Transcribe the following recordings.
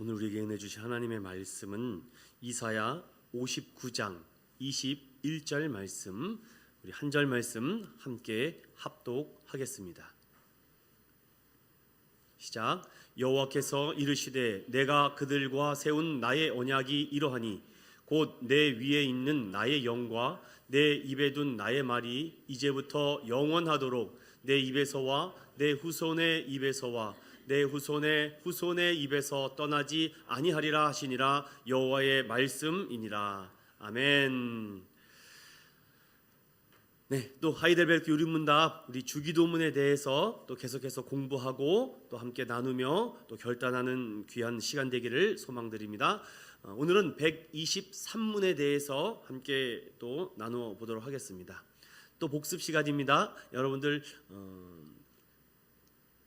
오늘 우리에게 은혜 주신 하나님의 말씀은 이사야 59장 21절 말씀, 우리 한 절 말씀 함께 합독하겠습니다. 시작. 여호와께서 이르시되 내가 그들과 세운 나의 언약이 이러하니 곧 내 위에 있는 나의 영과 내 입에 둔 나의 말이 이제부터 영원하도록 내 입에서와 내 후손의 입에서와 내 후손의 후손의 입에서 떠나지 아니하리라 하시니라. 여호와의 말씀이니라. 아멘. 네, 또 하이델베르크 유리문답 우리 주기도문에 대해서 또 계속해서 공부하고 또 함께 나누며 또 결단하는 귀한 시간 되기를 소망드립니다. 오늘은 123문에 대해서 함께 또 나누어 보도록 하겠습니다. 또 복습 시간입니다. 여러분들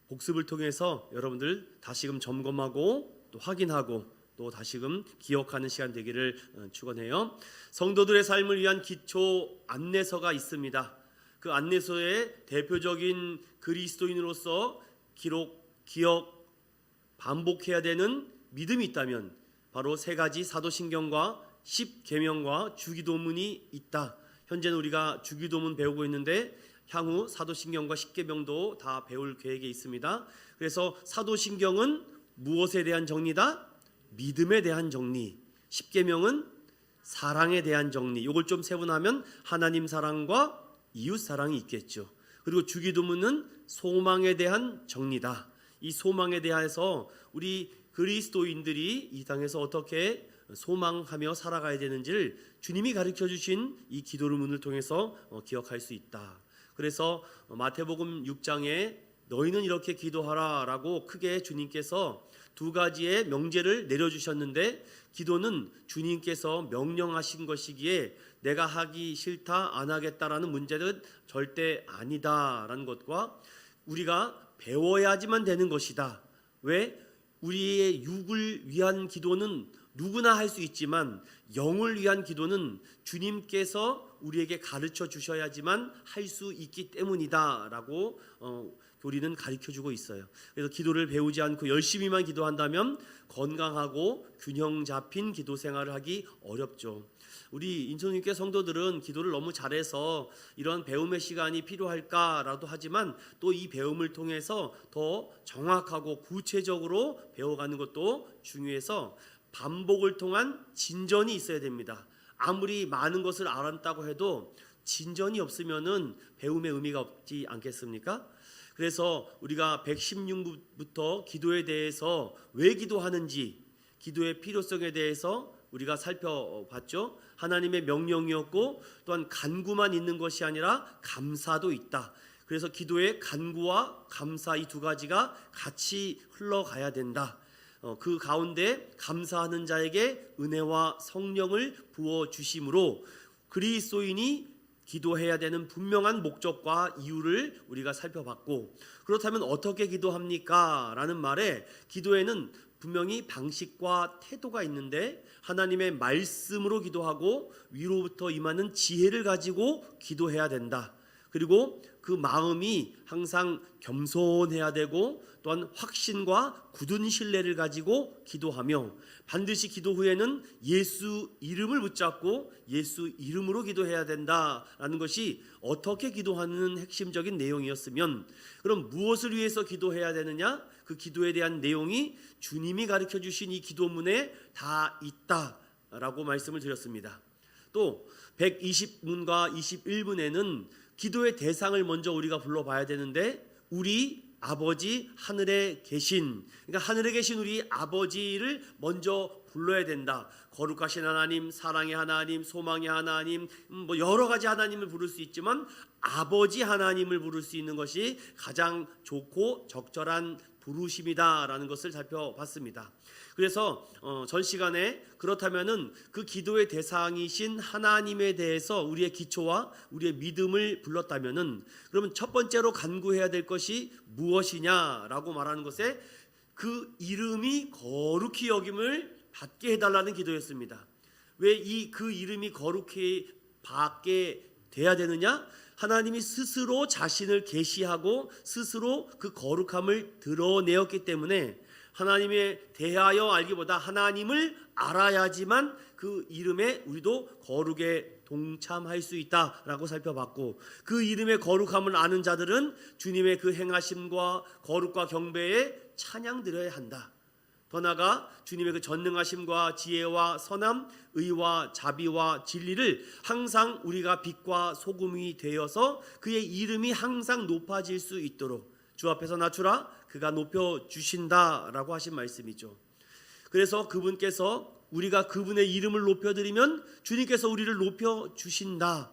복습을 통해서 여러분들 다시금 점검하고 또 확인하고 또 다시금 기억하는 시간 되기를 축원해요. 성도들의 삶을 위한 기초 안내서가 있습니다. 그 안내서의 대표적인 그리스도인으로서 기억, 반복해야 되는 믿음이 있다면 바로 세 가지 사도신경과 10계명과 주기도문이 있다. 현재는 우리가 주기도문 배우고 있는데 향후 사도신경과 10계명도 다 배울 계획에 있습니다. 그래서 사도신경은 무엇에 대한 정리다? 믿음에 대한 정리. 10계명은 사랑에 대한 정리. 이걸 좀 세분하면 하나님 사랑과 이웃 사랑이 있겠죠. 그리고 주기도문은 소망에 대한 정리다. 이 소망에 대해서 우리 그리스도인들이 이 땅에서 어떻게 소망하며 살아가야 되는지를 주님이 가르쳐 주신 이 기도문을 통해서 기억할 수 있다. 그래서 마태복음 6장에 너희는 이렇게 기도하라 라고 크게 주님께서 두 가지의 명제를 내려주셨는데, 기도는 주님께서 명령하신 것이기에 내가 하기 싫다 안 하겠다라는 문제는 절대 아니다라는 것과 우리가 배워야지만 되는 것이다. 왜? 우리의 육을 위한 기도는 누구나 할 수 있지만 영을 위한 기도는 주님께서 우리에게 가르쳐 주셔야지만 할 수 있기 때문이다라고 교리는 가르쳐주고 있어요. 그래서 기도를 배우지 않고 열심히만 기도한다면 건강하고 균형 잡힌 기도 생활을 하기 어렵죠. 우리 인천교회 성도들은 기도를 너무 잘해서 이런 배움의 시간이 필요할까라도 하지만 또 이 배움을 통해서 더 정확하고 구체적으로 배워가는 것도 중요해서 반복을 통한 진전이 있어야 됩니다. 아무리 많은 것을 알았다고 해도 진전이 없으면은 배움의 의미가 없지 않겠습니까? 그래서 우리가 116부터 기도에 대해서 왜 기도하는지, 기도의 필요성에 대해서 우리가 살펴봤죠. 하나님의 명령이었고 또한 간구만 있는 것이 아니라 감사도 있다. 그래서 기도의 간구와 감사 이 두 가지가 같이 흘러가야 된다. 그 가운데 감사하는 자에게 은혜와 성령을 부어주심으로 그리스도인이 기도해야 되는 분명한 목적과 이유를 우리가 살펴봤고, 그렇다면 어떻게 기도합니까? 라는 말에 기도에는 분명히 방식과 태도가 있는데 하나님의 말씀으로 기도하고 위로부터 임하는 지혜를 가지고 기도해야 된다. 그리고 그 마음이 항상 겸손해야 되고 또한 확신과 굳은 신뢰를 가지고 기도하며 반드시 기도 후에는 예수 이름을 붙잡고 예수 이름으로 기도해야 된다라는 것이 어떻게 기도하는 핵심적인 내용이었으면, 그럼 무엇을 위해서 기도해야 되느냐? 그 기도에 대한 내용이 주님이 가르쳐 주신 이 기도문에 다 있다라고 말씀을 드렸습니다. 또 120문과 21문에는 기도의 대상을 먼저 우리가 불러봐야 되는데, 우리 아버지 하늘에 계신, 그러니까 하늘에 계신 우리 아버지를 먼저 불러야 된다. 거룩하신 하나님, 사랑의 하나님, 소망의 하나님, 여러 가지 하나님을 부를 수 있지만 아버지 하나님을 부를 수 있는 것이 가장 좋고 적절한 부르심이다라는 것을 살펴봤습니다. 그래서 전 시간에 그렇다면은 그 기도의 대상이신 하나님에 대해서 우리의 기초와 우리의 믿음을 불렀다면은, 그러면 첫 번째로 간구해야 될 것이 무엇이냐라고 말하는 것에 그 이름이 거룩히 여김을 받게 해달라는 기도였습니다. 왜 그 이름이 거룩히 받게 돼야 되느냐? 하나님이 스스로 자신을 계시하고 스스로 그 거룩함을 드러내었기 때문에 하나님에 대하여 알기보다 하나님을 알아야지만 그 이름에 우리도 거룩에 동참할 수 있다라고 살펴봤고, 그 이름의 거룩함을 아는 자들은 주님의 그 행하심과 거룩과 경배에 찬양 드려야 한다. 더 나아가 주님의 그 전능하심과 지혜와 선함, 의와 자비와 진리를 항상 우리가 빛과 소금이 되어서 그의 이름이 항상 높아질 수 있도록 주 앞에서 낮추라 그가 높여주신다라고 하신 말씀이죠. 그래서 그분께서 우리가 그분의 이름을 높여드리면 주님께서 우리를 높여주신다.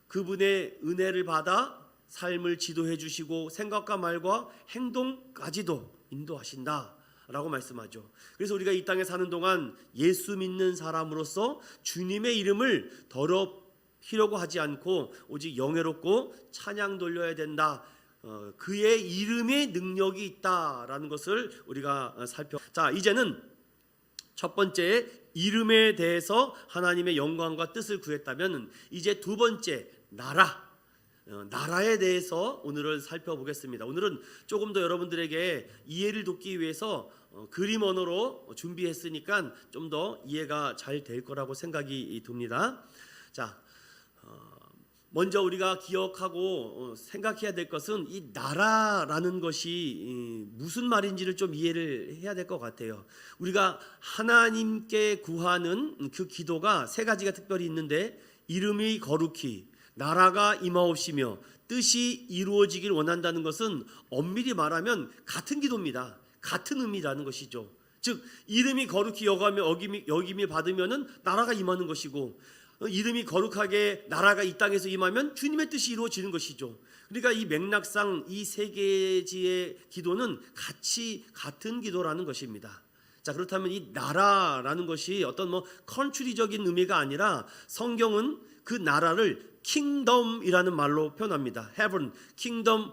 그분의 은혜를 받아 삶을 지도해 주시고 생각과 말과 행동까지도 인도하신다 라고 말씀하죠. 그래서 우리가 이 땅에 사는 동안 예수 믿는 사람으로서 주님의 이름을 더럽히려고 하지 않고 오직 영예롭고 찬양 돌려야 된다. 그의 이름에 능력이 있다라는 것을 우리가 자, 이제는 첫 번째 이름에 대해서 하나님의 영광과 뜻을 구했다면 이제 두 번째 나라에 대해서 오늘은 살펴보겠습니다. 오늘은 조금 더 여러분들에게 이해를 돕기 위해서 그림 언어로 준비했으니까 좀 더 이해가 잘 될 거라고 생각이 듭니다. 자, 먼저 우리가 기억하고 생각해야 될 것은 이 나라라는 것이 무슨 말인지를 좀 이해를 해야 될 것 같아요. 우리가 하나님께 구하는 그 기도가 세 가지가 특별히 있는데, 이름이 거룩히, 나라가 임하옵시며 뜻이 이루어지길 원한다는 것은 엄밀히 말하면 같은 기도입니다. 같은 의미라는 것이죠. 즉 이름이 거룩히 여김이 받으면은 나라가 임하는 것이고, 이름이 거룩하게 나라가 이 땅에서 임하면 주님의 뜻이 이루어지는 것이죠. 그러니까 이 맥락상 이 세 개지의 기도는 같은 기도라는 것입니다. 자, 그렇다면 이 나라라는 것이 어떤 컨트리적인 의미가 아니라 성경은 그 나라를 킹덤이라는 말로 표현합니다. heaven, kingdom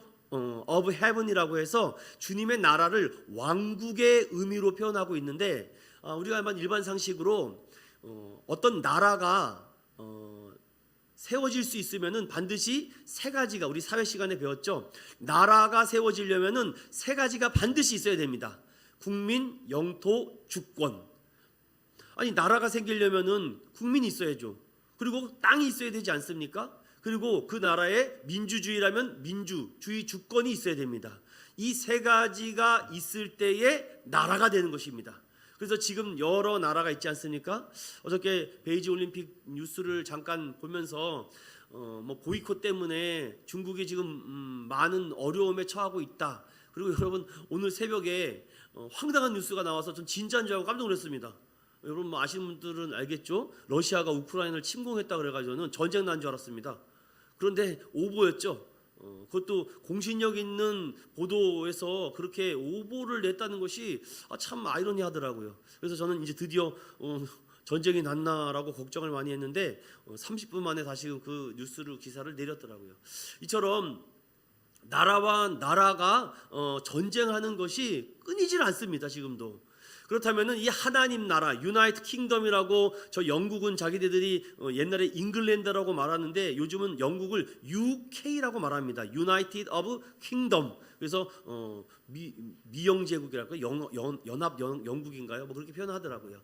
of heaven이라고 해서 주님의 나라를 왕국의 의미로 표현하고 있는데, 우리가 일반 상식으로 어떤 나라가 세워질 수 있으면은 반드시 세 가지가, 우리 사회 시간에 배웠죠. 나라가 세워지려면은 세 가지가 반드시 있어야 됩니다. 국민, 영토, 주권. 아니, 나라가 생기려면은 국민이 있어야죠. 그리고 땅이 있어야 되지 않습니까? 그리고 그 나라에 민주주의라면 민주주의 주권이 있어야 됩니다. 이 세 가지가 있을 때에 나라가 되는 것입니다. 그래서 지금 여러 나라가 있지 않습니까? 어저께 베이징 올림픽 뉴스를 잠깐 보면서 보이콧 때문에 중국이 지금 많은 어려움에 처하고 있다. 그리고 여러분 오늘 새벽에 황당한 뉴스가 나와서 좀 진짜인 줄 알고 깜짝 놀랐습니다. 여러분 아시는 분들은 알겠죠? 러시아가 우크라이나를 침공했다 그래가지고는 전쟁 난 줄 알았습니다. 그런데 오보였죠. 그것도 공신력 있는 보도에서 그렇게 오보를 냈다는 것이 참 아이러니하더라고요. 그래서 저는 이제 드디어 전쟁이 났나라고 걱정을 많이 했는데 30분 만에 다시 그 기사를 내렸더라고요. 이처럼 나라와 나라가 전쟁하는 것이 끊이질 않습니다. 지금도. 그렇다면은 이 하나님 나라, 유나이트 킹덤이라고 저 영국은 자기들이 옛날에 잉글랜드라고 말하는데 요즘은 영국을 UK라고 말합니다. 유나이티드 오브 킹덤. 그래서 미영제국이랄까, 연합 영국인가요? 그렇게 표현하더라고요.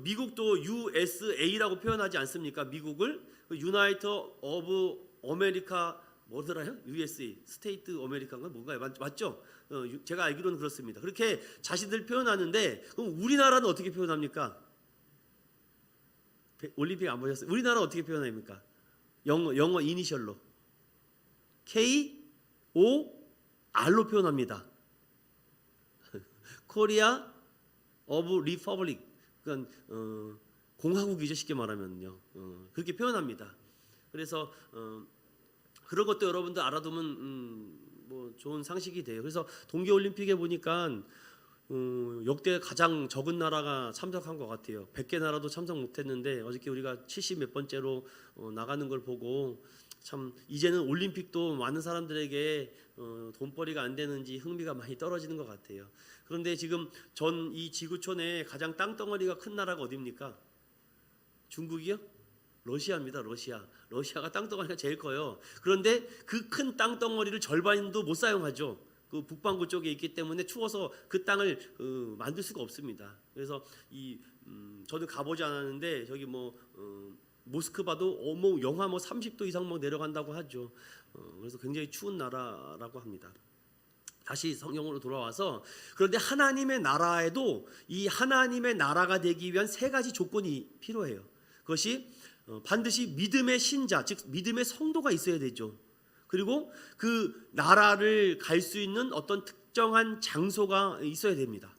미국도 USA라고 표현하지 않습니까? 미국을 유나이트 오브 아메리카 뭐더라요? USA, 스테이트 아메리카인가 뭔가요? 맞죠? 제가 알기로는 그렇습니다. 그렇게 자신들 표현하는데, 그럼 우리나라는 어떻게 표현합니까? 올림픽 안 보셨어요? 우리나라 어떻게 표현합니까? 영어 이니셜로 KOR로 표현합니다. 코리아 오브 리퍼블릭, 그러니까 공화국이죠, 쉽게 말하면요. 그렇게 표현합니다. 그래서 그런 것도 여러분들 알아두면 좋은 상식이 돼요. 그래서 동계올림픽에 보니까 역대 가장 적은 나라가 참석한 것 같아요. 100개 나라도 참석 못했는데 어저께 우리가 70 몇 번째로 나가는 걸 보고 참 이제는 올림픽도 많은 사람들에게 돈벌이가 안 되는지 흥미가 많이 떨어지는 것 같아요. 그런데 지금 전 이 지구촌에 가장 땅덩어리가 큰 나라가 어디입니까? 중국이요? 러시아입니다. 러시아가 땅덩어리가 제일 커요. 그런데 그 큰 땅덩어리를 절반도 못 사용하죠. 그 북반구 쪽에 있기 때문에 추워서 그 땅을 만들 수가 없습니다. 그래서 저도 가보지 않았는데 저기 모스크바도 영하 30도 이상 내려간다고 하죠. 그래서 굉장히 추운 나라라고 합니다. 다시 성경으로 돌아와서, 그런데 하나님의 나라에도 이 하나님의 나라가 되기 위한 세 가지 조건이 필요해요. 그것이 반드시 믿음의 신자, 즉 믿음의 성도가 있어야 되죠. 그리고 그 나라를 갈 수 있는 어떤 특정한 장소가 있어야 됩니다.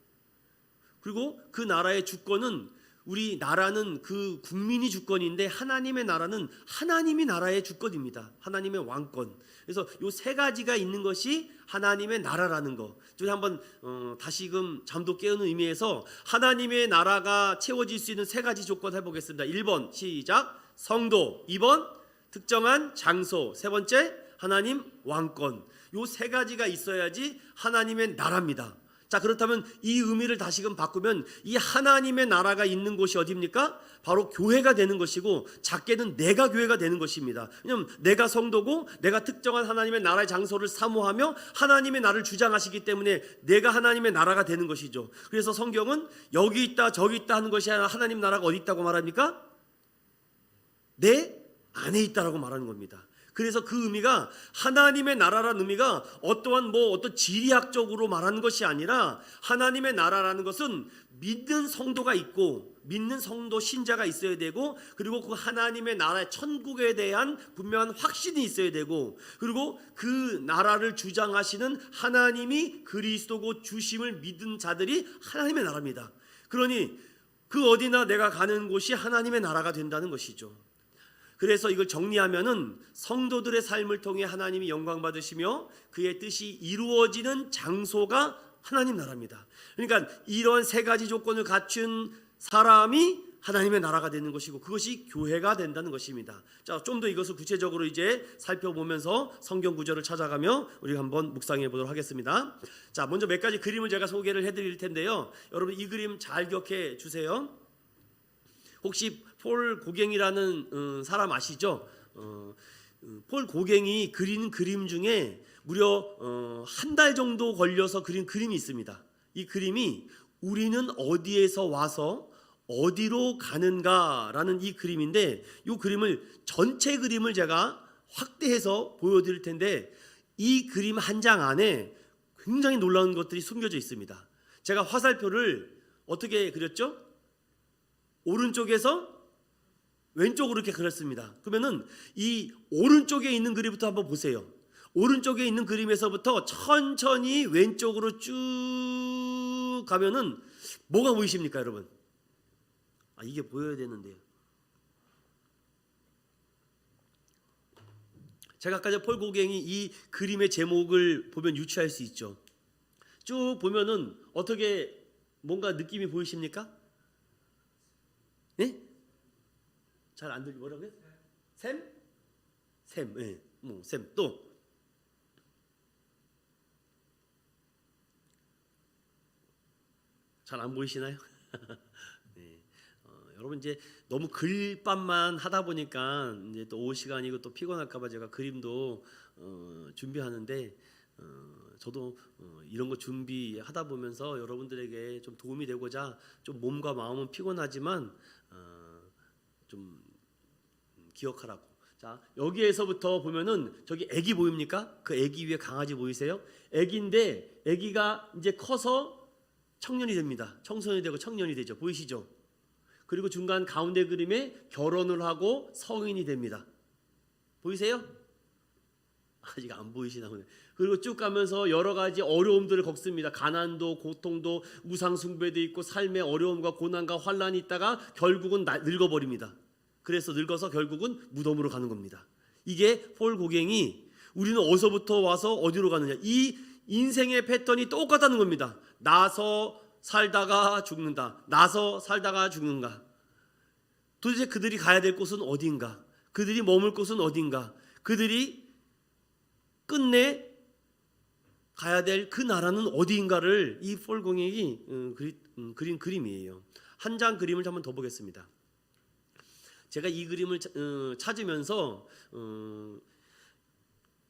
그리고 그 나라의 주권은, 우리 나라는 그 국민이 주권인데 하나님의 나라는 하나님이 나라의 주권입니다. 하나님의 왕권. 그래서 이 세 가지가 있는 것이 하나님의 나라라는 거. 저희 한번 다시금 잠도 깨우는 의미에서 하나님의 나라가 채워질 수 있는 세 가지 조건 해보겠습니다. 1번 시작. 성도. 2번 특정한 장소. 세 번째 하나님 왕권. 이 세 가지가 있어야지 하나님의 나라입니다. 자, 그렇다면 이 의미를 다시금 바꾸면 이 하나님의 나라가 있는 곳이 어디입니까? 바로 교회가 되는 것이고, 작게는 내가 교회가 되는 것입니다. 왜냐하면 내가 성도고 내가 특정한 하나님의 나라의 장소를 사모하며 하나님의 나라를 주장하시기 때문에 내가 하나님의 나라가 되는 것이죠. 그래서 성경은 여기 있다 저기 있다 하는 것이 아니라 하나님 나라가 어디 있다고 말합니까? 내 안에 있다라고 말하는 겁니다. 그래서 그 의미가, 하나님의 나라라는 의미가 어떤 지리학적으로 말하는 것이 아니라, 하나님의 나라라는 것은 믿는 성도가 있고 믿는 성도 신자가 있어야 되고, 그리고 그 하나님의 나라의 천국에 대한 분명한 확신이 있어야 되고, 그리고 그 나라를 주장하시는 하나님이 그리스도고 주심을 믿은 자들이 하나님의 나라입니다. 그러니 그 어디나 내가 가는 곳이 하나님의 나라가 된다는 것이죠. 그래서 이걸 정리하면은, 성도들의 삶을 통해 하나님이 영광 받으시며 그의 뜻이 이루어지는 장소가 하나님 나라입니다. 그러니까 이런 세 가지 조건을 갖춘 사람이 하나님의 나라가 되는 것이고, 그것이 교회가 된다는 것입니다. 자, 좀 더 이것을 구체적으로 이제 살펴보면서 성경 구절을 찾아가며 우리 한번 묵상해 보도록 하겠습니다. 자, 먼저 몇 가지 그림을 제가 소개를 해드릴 텐데요. 여러분 이 그림 잘 기억해 주세요. 혹시 폴 고갱이라는 사람 아시죠? 폴 고갱이 그리는 그림 중에 무려 한 달 정도 걸려서 그린 그림이 있습니다. 이 그림이 우리는 어디에서 와서 어디로 가는가라는 이 그림인데, 이 그림을, 전체 그림을 제가 확대해서 보여드릴 텐데, 이 그림 한 장 안에 굉장히 놀라운 것들이 숨겨져 있습니다. 제가 화살표를 어떻게 그렸죠? 오른쪽에서 왼쪽으로 이렇게 그렸습니다. 그러면은 이 오른쪽에 있는 그림부터 한번 보세요. 오른쪽에 있는 그림에서부터 천천히 왼쪽으로 쭉 가면은 뭐가 보이십니까, 여러분? 이게 보여야 되는데요. 제가 아까 폴 고갱이 이 그림의 제목을 보면 유추할 수 있죠. 쭉 보면은 어떻게 뭔가 느낌이 보이십니까? 네? 잘 안 들리, 뭐라고요? 샘? 샘, 예, 샘. 또 잘 안 보이시나요? 네. 여러분 이제 너무 글밥만 하다 보니까 이제 또 오후 시간이고 또 피곤할까봐 제가 그림도 준비하는데, 저도 이런 거 준비하다 보면서 여러분들에게 좀 도움이 되고자, 좀 몸과 마음은 피곤하지만 좀 기억하라고. 자, 여기에서부터 보면은 저기 애기 보입니까? 그 애기 위에 강아지 보이세요? 애기인데, 애기가 이제 커서 청년이 됩니다. 청소년이 되고 청년이 되죠. 보이시죠? 그리고 중간 가운데 그림에 결혼을 하고 성인이 됩니다. 보이세요? 아직 안 보이시나 보네. 그리고 쭉 가면서 여러 가지 어려움들을 겪습니다. 가난도, 고통도, 우상 숭배도 있고 삶의 어려움과 고난과 환란이 있다가 결국은 늙어버립니다. 그래서 늙어서 결국은 무덤으로 가는 겁니다. 이게 폴 고갱이 우리는 어디서부터 와서 어디로 가느냐, 이 인생의 패턴이 똑같다는 겁니다. 나서 살다가 죽는다. 나서 살다가 죽는가. 도대체 그들이 가야 될 곳은 어딘가? 그들이 머물 곳은 어딘가? 그들이 끝내 가야 될 그 나라는 어디인가를 이 폴 고갱이 그린 그림이에요. 한 장 그림을 한번 더 보겠습니다. 제가 이 그림을 찾으면서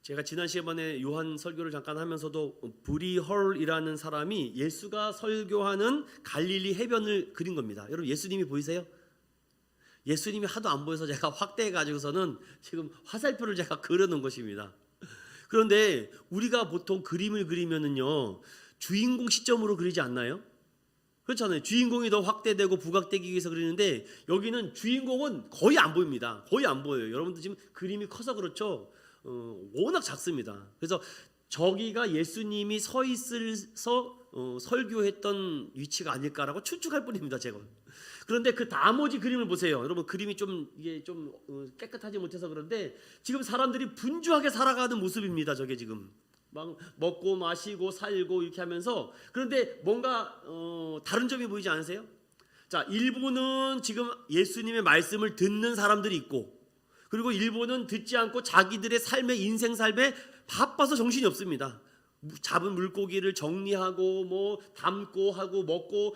제가 지난 시간에 요한 설교를 잠깐 하면서도 브리헐이라는 사람이 예수가 설교하는 갈릴리 해변을 그린 겁니다. 여러분 예수님이 보이세요? 예수님이 하도 안 보여서 제가 확대해 가지고서는 지금 화살표를 제가 그려놓은 것입니다. 그런데 우리가 보통 그림을 그리면은요 주인공 시점으로 그리지 않나요? 그렇잖아요. 주인공이 더 확대되고 부각되기 위해서 그리는데 여기는 주인공은 거의 안 보입니다. 거의 안 보여요. 여러분들 지금 그림이 커서 그렇죠. 워낙 작습니다. 그래서 저기가 예수님이 서 있어서 설교했던 위치가 아닐까라고 추측할 뿐입니다. 제가. 그런데 그 나머지 그림을 보세요. 여러분 그림이 이게 좀 깨끗하지 못해서 그런데 지금 사람들이 분주하게 살아가는 모습입니다. 저게 지금 막 먹고 마시고 살고 이렇게 하면서 그런데 뭔가 다른 점이 보이지 않으세요? 자, 일부는 지금 예수님의 말씀을 듣는 사람들이 있고 그리고 일부는 듣지 않고 자기들의 삶의 인생 삶에 바빠서 정신이 없습니다. 잡은 물고기를 정리하고 뭐 담고 하고 먹고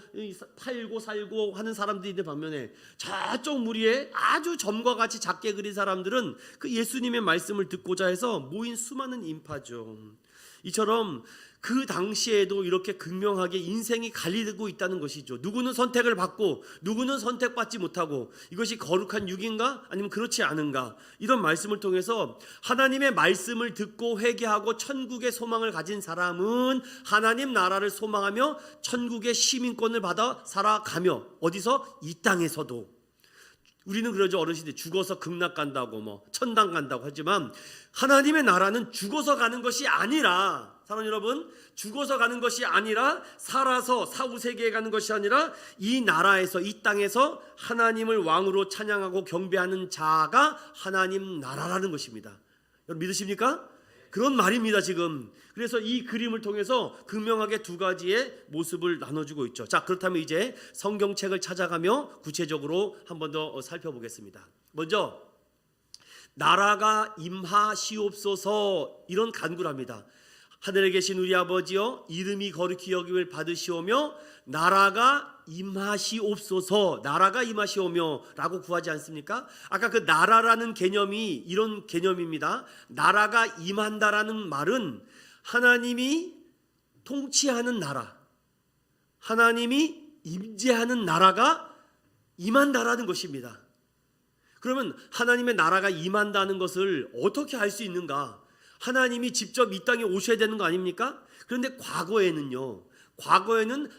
팔고 살고 하는 사람들이 있는 반면에 저쪽 무리에 아주 점과 같이 작게 그린 사람들은 그 예수님의 말씀을 듣고자 해서 모인 수많은 인파죠. 이처럼 그 당시에도 이렇게 극명하게 인생이 갈리고 있다는 것이죠. 누구는 선택을 받고 누구는 선택받지 못하고 이것이 거룩한 육인가 아니면 그렇지 않은가 이런 말씀을 통해서 하나님의 말씀을 듣고 회개하고 천국의 소망을 가진 사람은 하나님 나라를 소망하며 천국의 시민권을 받아 살아가며 어디서? 이 땅에서도. 우리는 그러죠. 어르신들 죽어서 극락 간다고 뭐 천당 간다고 하지만 하나님의 나라는 죽어서 가는 것이 아니라 사랑하는 여러분 죽어서 가는 것이 아니라 살아서 사후세계에 가는 것이 아니라 이 나라에서 이 땅에서 하나님을 왕으로 찬양하고 경배하는 자가 하나님 나라라는 것입니다. 여러분 믿으십니까? 그런 말입니다 지금. 그래서 이 그림을 통해서 극명하게 두 가지의 모습을 나눠주고 있죠. 자, 그렇다면 이제 성경책을 찾아가며 구체적으로 한 번 더 살펴보겠습니다. 먼저 나라가 임하시옵소서 이런 간구를 합니다. 하늘에 계신 우리 아버지여 이름이 거룩히 여김을 받으시오며 나라가 임하시옵소서. 나라가 임하시오며 라고 구하지 않습니까? 아까 그 나라라는 개념이 이런 개념입니다. 나라가 임한다라는 말은 하나님이 통치하는 나라, 하나님이 임재하는 나라가 임한다라는 것입니다. 그러면 하나님의 나라가 임한다는 것을 어떻게 알 수 있는가? 하나님이 직접 이 땅에 오셔야 되는 거 아닙니까? 그런데 과거에는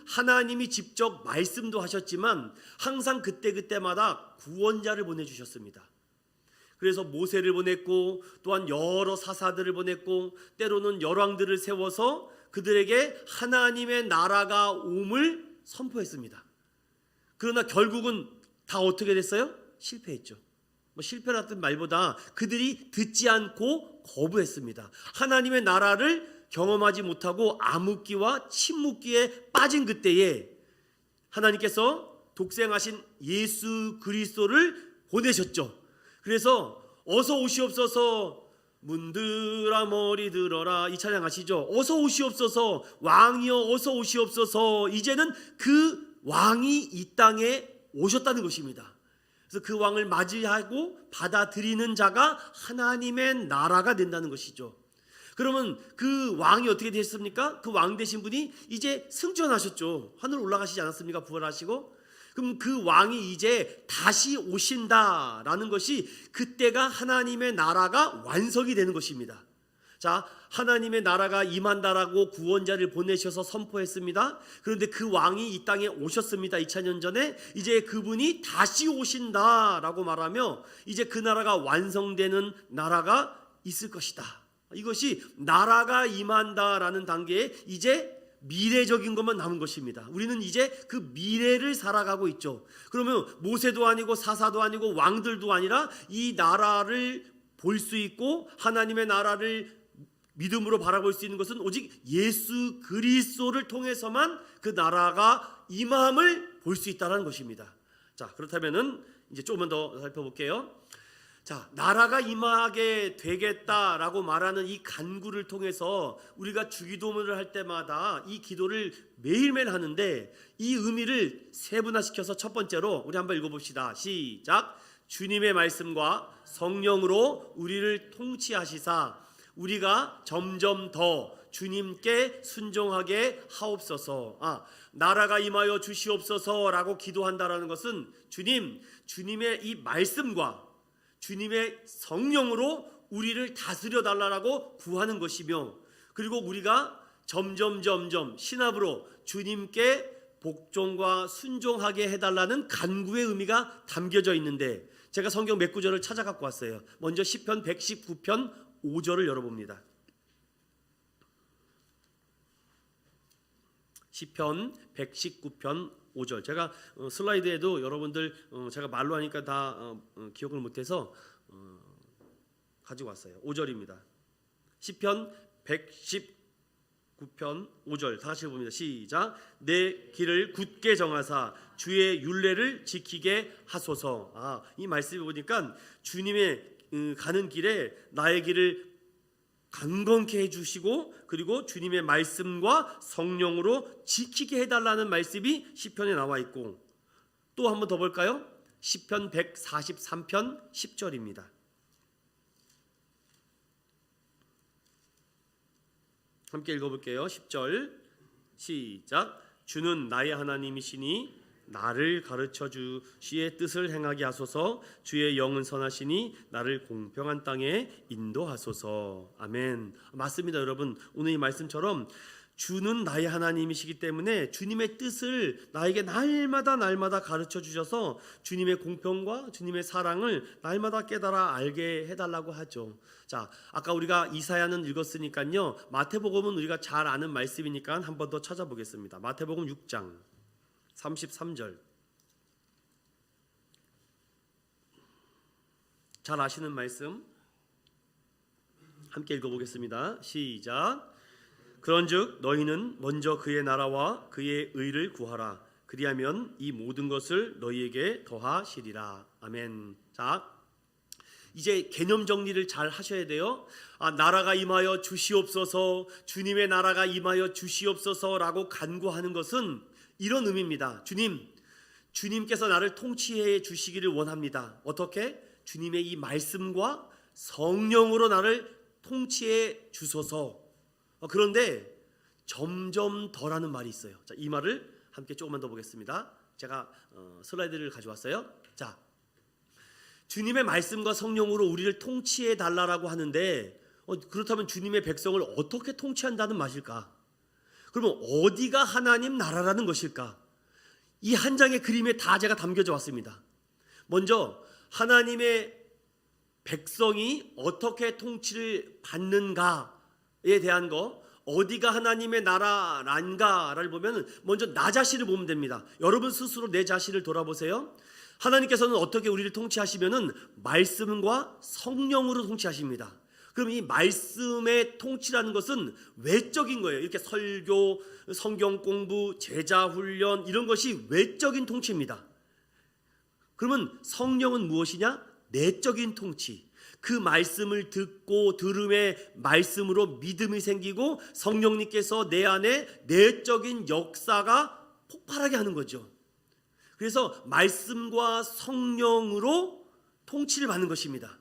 하나님이 직접 말씀도 하셨지만 항상 그때마다 구원자를 보내주셨습니다. 그래서 모세를 보냈고 또한 여러 사사들을 보냈고 때로는 열왕들을 세워서 그들에게 하나님의 나라가 옴을 선포했습니다. 그러나 결국은 다 어떻게 됐어요? 실패했죠. 실패라는 말보다 그들이 듣지 않고 거부했습니다. 하나님의 나라를 경험하지 못하고 암흑기와 침묵기에 빠진 그때에 하나님께서 독생하신 예수 그리스도를 보내셨죠. 그래서 어서 오시옵소서 문들아 머리 들어라 이 찬양 아시죠? 어서 오시옵소서 왕이여 어서 오시옵소서. 이제는 그 왕이 이 땅에 오셨다는 것입니다. 그래서 그 왕을 맞이하고 받아들이는 자가 하나님의 나라가 된다는 것이죠. 그러면 그 왕이 어떻게 되셨습니까? 그 왕 되신 분이 이제 승천하셨죠. 하늘 올라가시지 않았습니까? 부활하시고. 그럼 그 왕이 이제 다시 오신다라는 것이 그때가 하나님의 나라가 완성이 되는 것입니다. 자, 하나님의 나라가 임한다라고 구원자를 보내셔서 선포했습니다. 그런데 그 왕이 이 땅에 오셨습니다. 2000년 전에. 이제 그분이 다시 오신다라고 말하며 이제 그 나라가 완성되는 나라가 있을 것이다. 이것이 나라가 임한다라는 단계에 이제 미래적인 것만 남은 것입니다. 우리는 이제 그 미래를 살아가고 있죠. 그러면 모세도 아니고 사사도 아니고 왕들도 아니라 이 나라를 볼 수 있고 하나님의 나라를 믿음으로 바라볼 수 있는 것은 오직 예수 그리스도를 통해서만 그 나라가 임함을 볼 수 있다는 것입니다. 자, 그렇다면은 이제 조금만 더 살펴볼게요. 자, 나라가 임하게 되겠다라고 말하는 이 간구를 통해서 우리가 주기도문을 할 때마다 이 기도를 매일매일 하는데 이 의미를 세분화시켜서 첫 번째로 우리 한번 읽어봅시다. 시작. 주님의 말씀과 성령으로 우리를 통치하시사 우리가 점점 더 주님께 순종하게 하옵소서. 나라가 임하여 주시옵소서라고 기도한다라는 것은 주님의 이 말씀과 주님의 성령으로 우리를 다스려 달라고 구하는 것이며, 그리고 우리가 점점 신압으로 주님께 복종과 순종하게 해달라는 간구의 의미가 담겨져 있는데, 제가 성경 몇 구절을 찾아 갖고 왔어요. 먼저 시편 119편 5절을 열어봅니다. 시편 119편 5절. 제가 슬라이드에도 여러분들 제가 말로 하니까 다 기억을 못해서 가지고 왔어요. 5절입니다. 시편 119편 5절 다 같이 봅니다. 시작. 내 길을 굳게 정하사 주의 율례를 지키게 하소서. 이 말씀을 보니까 주님의 가는 길에 나의 길을 강건케 해주시고, 그리고 주님의 말씀과 성령으로 지키게 해달라는 말씀이 시편에 나와 있고, 또 한 번 더 볼까요? 시편 143편 10절입니다. 함께 읽어볼게요. 10절 시작. 주는 나의 하나님이시니 나를 가르쳐 주시의 뜻을 행하게 하소서. 주의 영은 선하시니 나를 공평한 땅에 인도하소서. 아멘. 맞습니다, 여러분. 오늘 이 말씀처럼 주는 나의 하나님이시기 때문에 주님의 뜻을 나에게 날마다 가르쳐 주셔서 주님의 공평과 주님의 사랑을 날마다 깨달아 알게 해달라고 하죠. 자, 아까 우리가 이사야는 읽었으니까요, 마태복음은 우리가 잘 아는 말씀이니까 한 번 더 찾아보겠습니다. 마태복음 6장 33절. 잘 아시는 말씀 함께 읽어보겠습니다. 시작. 그런즉 너희는 먼저 그의 나라와 그의 의를 구하라. 그리하면 이 모든 것을 너희에게 더하시리라. 아멘. 자, 이제 개념 정리를 잘 하셔야 돼요. 나라가 임하여 주시옵소서, 주님의 나라가 임하여 주시옵소서라고 간구하는 것은 이런 의미입니다. 주님께서 나를 통치해 주시기를 원합니다. 어떻게? 주님의 이 말씀과 성령으로 나를 통치해 주소서. 그런데 점점 더라는 말이 있어요. 자, 이 말을 함께 조금만 더 보겠습니다. 제가 슬라이드를 가져왔어요. 자, 주님의 말씀과 성령으로 우리를 통치해 달라고 하는데, 그렇다면 주님의 백성을 어떻게 통치한다는 말일까? 그러면 어디가 하나님 나라라는 것일까? 이 한 장의 그림에 다 제가 담겨져 왔습니다. 먼저 하나님의 백성이 어떻게 통치를 받는가에 대한 거, 어디가 하나님의 나라란가를 보면 먼저 나 자신을 보면 됩니다. 여러분 스스로 내 자신을 돌아보세요. 하나님께서는 어떻게 우리를 통치하시면은 말씀과 성령으로 통치하십니다. 그럼 이 말씀의 통치라는 것은 외적인 거예요. 이렇게 설교, 성경 공부, 제자 훈련 이런 것이 외적인 통치입니다. 그러면 성령은 무엇이냐? 내적인 통치. 그 말씀을 듣고 들음의 말씀으로 믿음이 생기고 성령님께서 내 안에 내적인 역사가 폭발하게 하는 거죠. 그래서 말씀과 성령으로 통치를 받는 것입니다.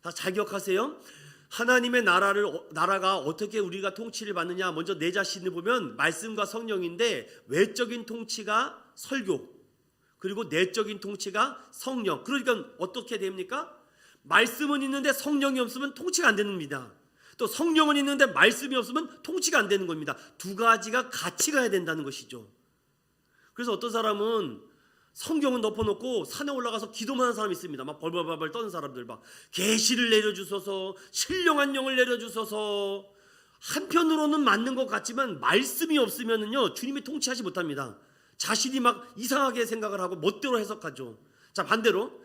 다 잘 기억하세요. 하나님의 나라가 어떻게 우리가 통치를 받느냐, 먼저 내 자신을 보면 말씀과 성령인데, 외적인 통치가 설교, 그리고 내적인 통치가 성령. 그러니까 어떻게 됩니까? 말씀은 있는데 성령이 없으면 통치가 안 됩니다. 또 성령은 있는데 말씀이 없으면 통치가 안 되는 겁니다. 두 가지가 같이 가야 된다는 것이죠. 그래서 어떤 사람은 성경은 덮어놓고 산에 올라가서 기도만 하는 사람이 있습니다. 막 벌벌벌 떠는 사람들, 막 계시를 내려주소서, 신령한 영을 내려주소서. 한편으로는 맞는 것 같지만 말씀이 없으면은요 주님이 통치하지 못합니다. 자신이 막 이상하게 생각을 하고 멋대로 해석하죠. 자, 반대로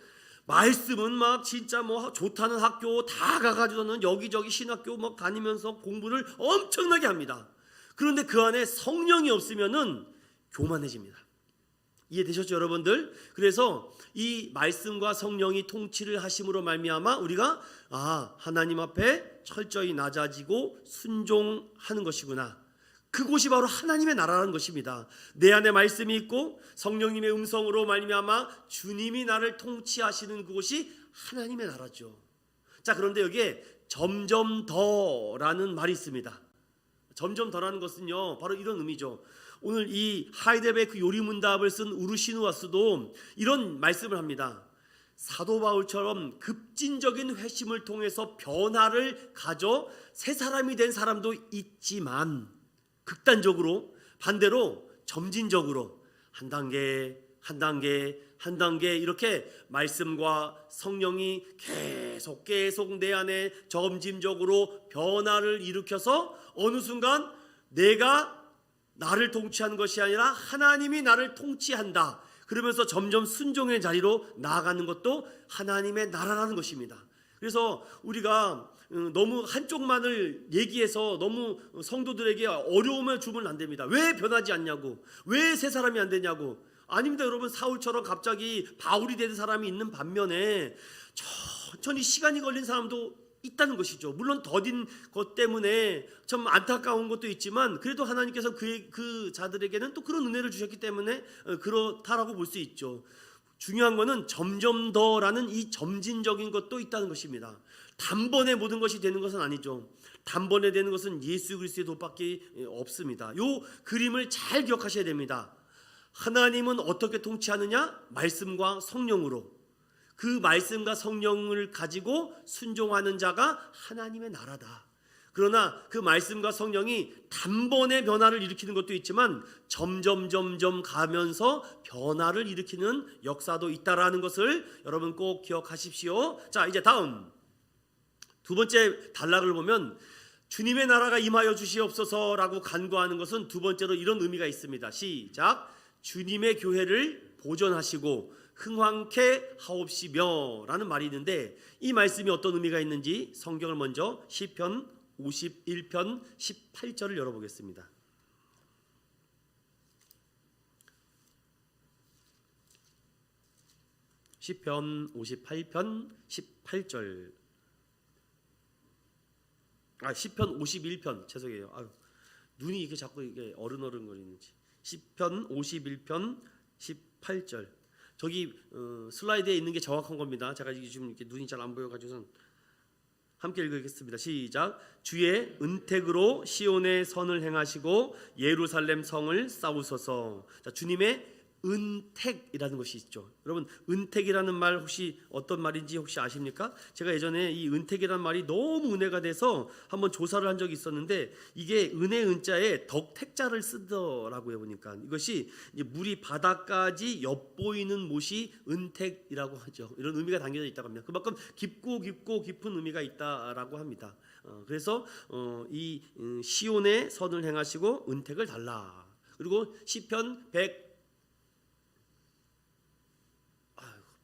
말씀은 막 진짜 뭐 좋다는 학교 다 가가지고는 여기저기 신학교 막 다니면서 공부를 엄청나게 합니다. 그런데 그 안에 성령이 없으면은 교만해집니다. 이해되셨죠, 여러분들? 그래서 이 말씀과 성령이 통치를 하심으로 말미암아 우리가 하나님 앞에 철저히 낮아지고 순종하는 것이구나. 그곳이 바로 하나님의 나라라는 것입니다. 내 안에 말씀이 있고 성령님의 음성으로 말미암아 주님이 나를 통치하시는 그곳이 하나님의 나라죠. 자, 그런데 여기에 점점 더라는 말이 있습니다. 점점 더라는 것은요, 바로 이런 의미죠. 오늘 이 하이델베르크 요리문답을 쓴 우르시누아스도 이런 말씀을 합니다. 사도 바울처럼 급진적인 회심을 통해서 변화를 가져 새 사람이 된 사람도 있지만, 극단적으로 반대로 점진적으로 한 단계 한 단계 한 단계 이렇게 말씀과 성령이 계속 내 안에 점진적으로 변화를 일으켜서 어느 순간 내가 나를 통치하는 것이 아니라 하나님이 나를 통치한다, 그러면서 점점 순종의 자리로 나아가는 것도 하나님의 나라라는 것입니다. 그래서 우리가 너무 한쪽만을 얘기해서 너무 성도들에게 어려움을 주면 안 됩니다. 왜 변하지 않냐고, 왜 새 사람이 안 되냐고. 아닙니다. 여러분, 사울처럼 갑자기 바울이 되는 사람이 있는 반면에 천천히 시간이 걸린 사람도 있다는 것이죠. 물론 더딘 것 때문에 참 안타까운 것도 있지만, 그래도 하나님께서 그 자들에게는 또 그런 은혜를 주셨기 때문에 그렇다라고 볼 수 있죠. 중요한 것은 점점 더라는 이 점진적인 것도 있다는 것입니다. 단번에 모든 것이 되는 것은 아니죠. 단번에 되는 것은 예수 그리스도의 도밖에 없습니다. 이 그림을 잘 기억하셔야 됩니다. 하나님은 어떻게 통치하느냐? 말씀과 성령으로. 그 말씀과 성령을 가지고 순종하는 자가 하나님의 나라다. 그러나 그 말씀과 성령이 단번에 변화를 일으키는 것도 있지만 점점 가면서 변화를 일으키는 역사도 있다라는 것을 여러분 꼭 기억하십시오. 자, 이제 다음 두 번째 단락을 보면 주님의 나라가 임하여 주시옵소서라고 간구하는 것은 두 번째로 이런 의미가 있습니다. 시작. 주님의 교회를 보존하시고 흥왕케 하옵시며 라는 말이 있는데, 이 말씀이 어떤 의미가 있는지 성경을 먼저 시편 51편 18절을 열어보겠습니다. 시편 58편 18절. 시편 51편, 죄송해요. 눈이 이렇게 자꾸 이게 어른거리는지. 시편 51편 18절. 저기 슬라이드에 있는 게 정확한 겁니다. 제가 지금 이렇게 눈이 잘 안 보여가지고선 함께 읽겠습니다. 시작. 주의 은택으로 시온의 선을 행하시고 예루살렘 성을 쌓으소서. 자, 주님의 은택이라는 것이 있죠. 여러분, 은택이라는 말 혹시 어떤 말인지 혹시 아십니까? 제가 예전에 이 은택이라는 말이 너무 은혜가 돼서 한번 조사를 한 적이 있었는데, 이게 은혜 은자에 덕택자를 쓰더라고요. 보니까 이것이 이제 물이 바닥까지 엿보이는 못이 은택이라고 하죠. 이런 의미가 담겨져 있다고 합니다. 그만큼 깊고 깊은 의미가 있다라고 합니다. 그래서 이 시온의 선을 행하시고 은택을 달라. 그리고 시편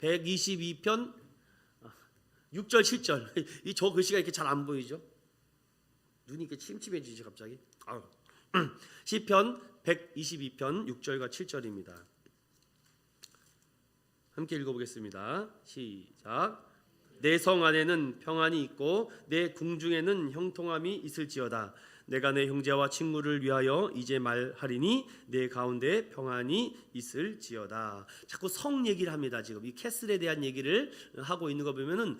122편 6절 7절. 이 저 글씨가 이렇게 잘 안 보이죠? 눈이 이렇게 침침해지지 갑자기. 시편 122편 6절과 7절입니다. 함께 읽어보겠습니다. 시작. 내 성 안에는 평안이 있고 내 궁중에는 형통함이 있을지어다. 내가 내 형제와 친구를 위하여 이제 말하리니 내 가운데 평안이 있을지어다. 자꾸 성 얘기를 합니다. 지금 이 캐슬에 대한 얘기를 하고 있는 거 보면은,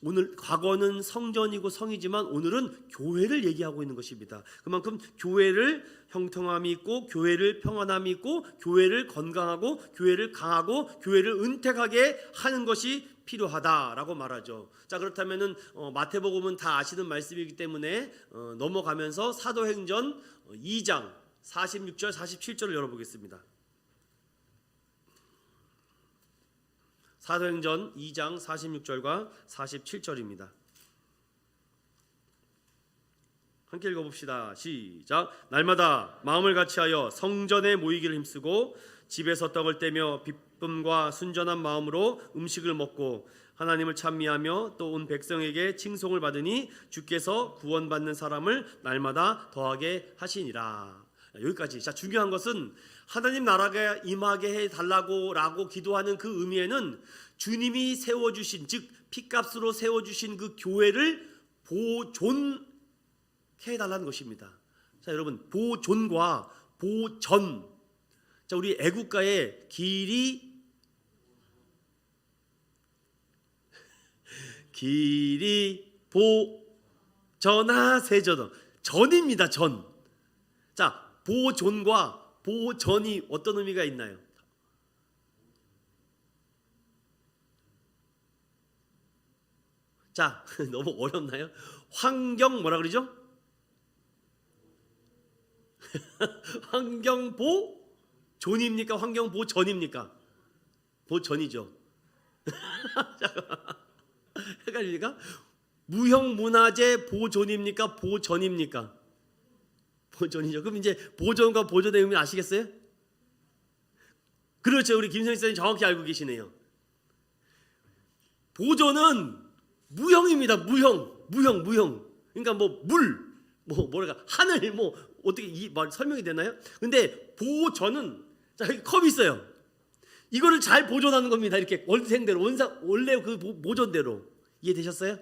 오늘 과거는 성전이고 성이지만 오늘은 교회를 얘기하고 있는 것입니다. 그만큼 교회를 형통함이 있고, 교회를 평안함이 있고, 교회를 건강하고, 교회를 강하고, 교회를 은택하게 하는 것이 필요하다라고 말하죠. 자, 그렇다면은 마태복음은 다 아시는 말씀이기 때문에 넘어가면서 사도행전 2장 46절 47절을 열어보겠습니다. 사도행전 2장 46절과 47절입니다. 함께 읽어봅시다. 시작. 날마다 마음을 같이하여 성전에 모이기를 힘쓰고 집에서 떡을 떼며 기쁨과 순전한 마음으로 음식을 먹고 하나님을 찬미하며 또 온 백성에게 칭송을 받으니 주께서 구원받는 사람을 날마다 더하게 하시니라. 여기까지. 자, 중요한 것은 하나님 나라가 임하게 해달라고 기도하는 그 의미에는 주님이 세워주신, 즉 피값으로 세워주신 그 교회를 보존해 달라는 것입니다. 자, 여러분, 보존과 보전. 자, 우리 애국가의 길이 보전하 세전. 전입니다. 전. 자, 보존과 보전이 어떤 의미가 있나요? 자, 너무 어렵나요? 환경 뭐라 그러죠? 환경보존입니까? 환경보전입니까? 보전이죠. 헷갈립니까? 무형문화재 보존입니까? 보전입니까? 보존이죠. 그럼 이제 보존과 보존의 의미 아시겠어요? 그렇죠. 우리 김성희 선생님 정확히 알고 계시네요. 보존은 무형입니다. 무형. 그러니까 뭐 물, 뭐랄까 하늘, 뭐 어떻게 이 말 설명이 되나요? 근데 보존은 자 여기 컵이 있어요. 이거를 잘 보존하는 겁니다. 이렇게 원생대로 원래 그 보존대로 이해되셨어요?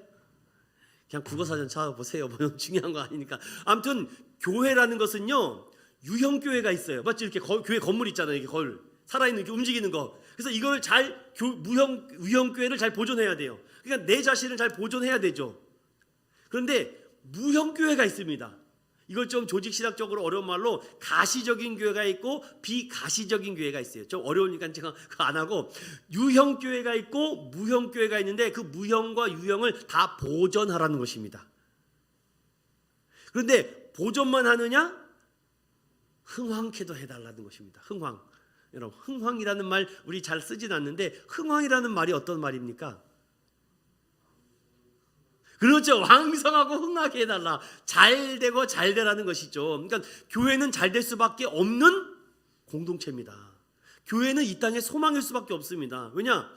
그냥 국어사전 찾아보세요. 뭐 중요한 거 아니니까. 아무튼 교회라는 것은요 유형 교회가 있어요. 맞죠? 이렇게 교회 건물 있잖아요. 이렇게 살아있는 이렇게 움직이는 거. 그래서 이걸 잘 유형 교회를 잘 보존해야 돼요. 그러니까 내 자신을 잘 보존해야 되죠. 그런데 무형 교회가 있습니다. 이걸 좀 조직신학적으로 어려운 말로 가시적인 교회가 있고 비가시적인 교회가 있어요. 좀 어려우니까 제가 그거 안 하고 유형 교회가 있고 무형 교회가 있는데 그 무형과 유형을 다 보존하라는 것입니다. 그런데 보존만 하느냐? 흥황케도 해달라는 것입니다. 흥황. 여러분 흥황이라는 말 우리 잘 쓰진 않는데 흥황이라는 말이 어떤 말입니까? 그렇죠. 왕성하고 흥하게 해달라. 잘 되고 잘 되라는 것이죠. 그러니까 교회는 잘 될 수밖에 없는 공동체입니다. 교회는 이 땅의 소망일 수밖에 없습니다. 왜냐?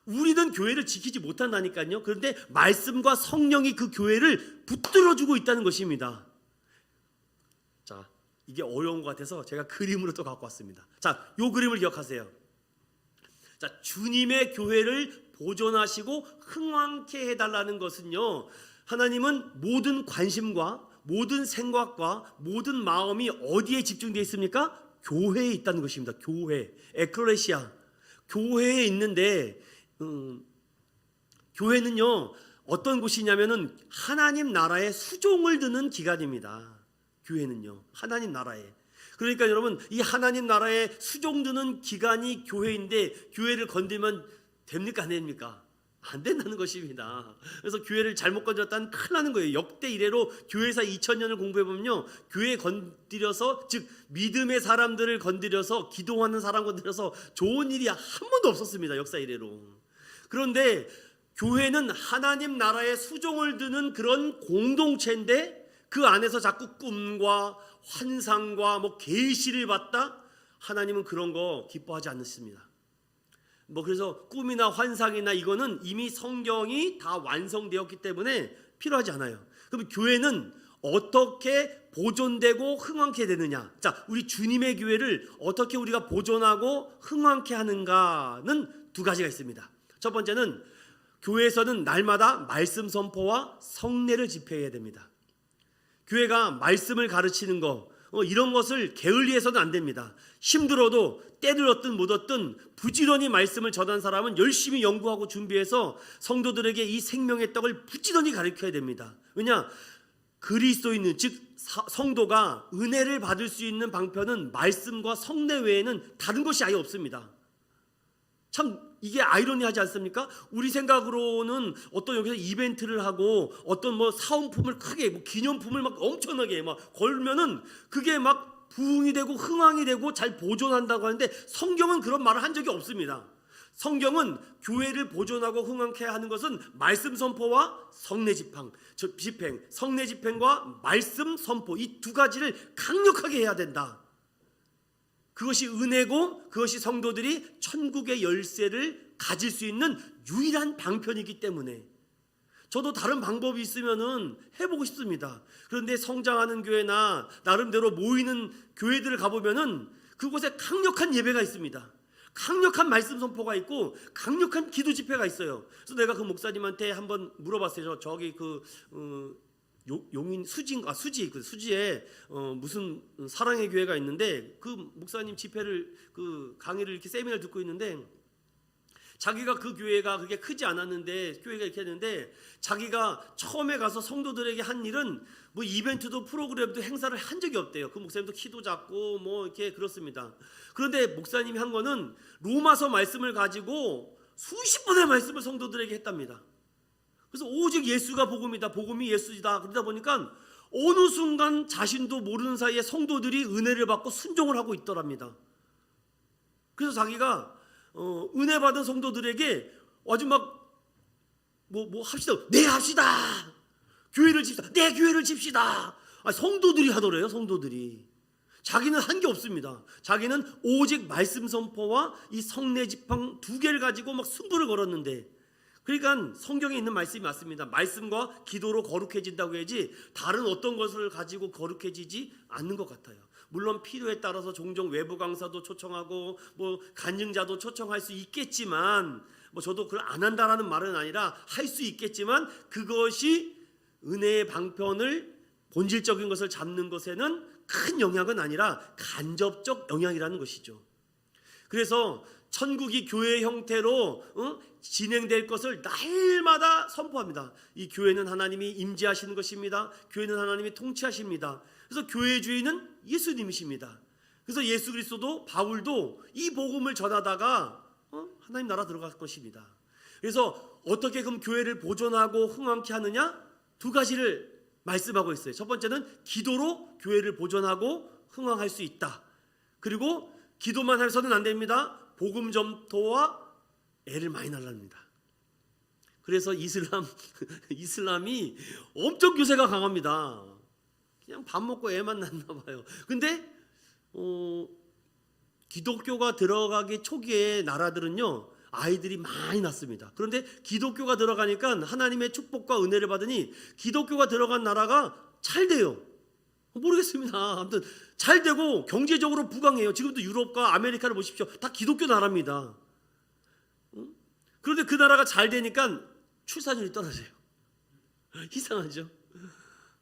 우리는 교회를 지키지 못한다니까요. 그런데 말씀과 성령이 그 교회를 붙들어주고 있다는 것입니다. 자, 이게 어려운 것 같아서 제가 그림으로 또 갖고 왔습니다. 자, 요 그림을 기억하세요. 자, 주님의 교회를 보존하시고 흥왕케 해달라는 것은요, 하나님은 모든 관심과 모든 생각과 모든 마음이 어디에 집중되어 있습니까? 교회에 있다는 것입니다. 교회, 에클레시아, 교회에 있는데 교회는요 어떤 곳이냐면은 하나님 나라의 수종을 드는 기관입니다. 교회는요 하나님 나라에. 그러니까 여러분 이 하나님 나라의 수종 드는 기관이 교회인데 교회를 건들면 됩니까 안 됩니까? 안 된다는 것입니다. 그래서 교회를 잘못 건드렸다는 큰일 나는 거예요. 역대 이래로 교회사 2000년을 공부해보면요 교회 건드려서 즉 믿음의 사람들을 건드려서 기도하는 사람 건드려서 좋은 일이 한 번도 없었습니다. 역사 이래로. 그런데 교회는 하나님 나라의 수종을 드는 그런 공동체인데 그 안에서 자꾸 꿈과 환상과 계시를 받다 하나님은 그런 거 기뻐하지 않습니다. 그래서 꿈이나 환상이나 이거는 이미 성경이 다 완성되었기 때문에 필요하지 않아요. 그럼 교회는 어떻게 보존되고 흥왕케 되느냐? 자, 우리 주님의 교회를 어떻게 우리가 보존하고 흥왕케 하는가는 두 가지가 있습니다. 첫 번째는 교회에서는 날마다 말씀 선포와 성례를 집회해야 됩니다. 교회가 말씀을 가르치는 거 이런 것을 게을리해서는 안 됩니다. 힘들어도 때를 얻든 못 얻든 부지런히 말씀을 전한 사람은 열심히 연구하고 준비해서 성도들에게 이 생명의 떡을 부지런히 가르쳐야 됩니다. 왜냐? 그리스도인은 즉 성도가 은혜를 받을 수 있는 방편은 말씀과 성례 외에는 다른 것이 아예 없습니다. 참 이게 아이러니하지 않습니까? 우리 생각으로는 어떤 여기서 이벤트를 하고 어떤 사은품을 크게 기념품을 엄청나게 걸면은 그게 부흥이 되고 흥왕이 되고 잘 보존한다고 하는데 성경은 그런 말을 한 적이 없습니다. 성경은 교회를 보존하고 흥왕케 하는 것은 말씀 선포와 성례 집행, 성례 집행과 말씀 선포 이 두 가지를 강력하게 해야 된다. 그것이 은혜고 그것이 성도들이 천국의 열쇠를 가질 수 있는 유일한 방편이기 때문에 저도 다른 방법이 있으면은 해보고 싶습니다. 그런데 성장하는 교회나 나름대로 모이는 교회들을 가보면은 그곳에 강력한 예배가 있습니다. 강력한 말씀 선포가 있고 강력한 기도 집회가 있어요. 그래서 내가 그 목사님한테 한번 물어봤어요. 저기 용인 수지에 무슨 사랑의 교회가 있는데 그 목사님 집회를 그 강의를 이렇게 세미나를 듣고 있는데 자기가 그 교회가 그렇게 크지 않았는데, 교회가 이렇게 했는데, 자기가 처음에 가서 성도들에게 한 일은 뭐 이벤트도 프로그램도 행사를 한 적이 없대요. 그 목사님도 키도 작고 뭐 이렇게 그렇습니다. 그런데 목사님이 한 거는 로마서 말씀을 가지고 수십 번의 말씀을 성도들에게 했답니다. 그래서 오직 예수가 복음이다, 복음이 예수이다. 그러다 보니까 어느 순간 자신도 모르는 사이에 성도들이 은혜를 받고 순종을 하고 있더랍니다. 그래서 자기가 은혜 받은 성도들에게 아주 막 뭐 합시다. 네 합시다. 교회를 집시다. 네 교회를 집시다. 성도들이 하더래요. 성도들이. 자기는 한 게 없습니다. 자기는 오직 말씀 선포와 이 성례 지팡 두 개를 가지고 막 승부를 걸었는데, 그러니까 성경에 있는 말씀이 맞습니다. 말씀과 기도로 거룩해진다고 해야지 다른 어떤 것을 가지고 거룩해지지 않는 것 같아요. 물론 필요에 따라서 종종 외부 강사도 초청하고 뭐 간증자도 초청할 수 있겠지만, 뭐 저도 그걸 안 한다라는 말은 아니라 할 수 있겠지만, 그것이 은혜의 방편을 본질적인 것을 잡는 것에는 큰 영향은 아니라 간접적 영향이라는 것이죠. 그래서 천국이 교회 형태로 진행될 것을 날마다 선포합니다. 이 교회는 하나님이 임재하시는 것입니다. 교회는 하나님이 통치하십니다. 그래서 교회의 주인은 예수님이십니다. 그래서 예수 그리스도도, 바울도 이 복음을 전하다가 하나님 나라 들어갈 것입니다. 그래서 어떻게 그럼 교회를 보존하고 흥왕케 하느냐? 두 가지를 말씀하고 있어요. 첫 번째는 기도로 교회를 보존하고 흥왕할 수 있다. 그리고 기도만 해서는 안 됩니다. 복음 전도와 애를 많이 날랍니다. 그래서 이슬람이 엄청 교세가 강합니다. 그냥 밥 먹고 애만 낳나 봐요. 근데 기독교가 들어가기 초기에 나라들은요, 아이들이 많이 낳습니다. 그런데 기독교가 들어가니까 하나님의 축복과 은혜를 받으니 기독교가 들어간 나라가 잘 돼요. 모르겠습니다. 아무튼 잘 되고 경제적으로 부강해요. 지금도 유럽과 아메리카를 보십시오. 다 기독교 나라입니다. 그런데 그 나라가 잘 되니까 출산율이 떨어져요. 이상하죠?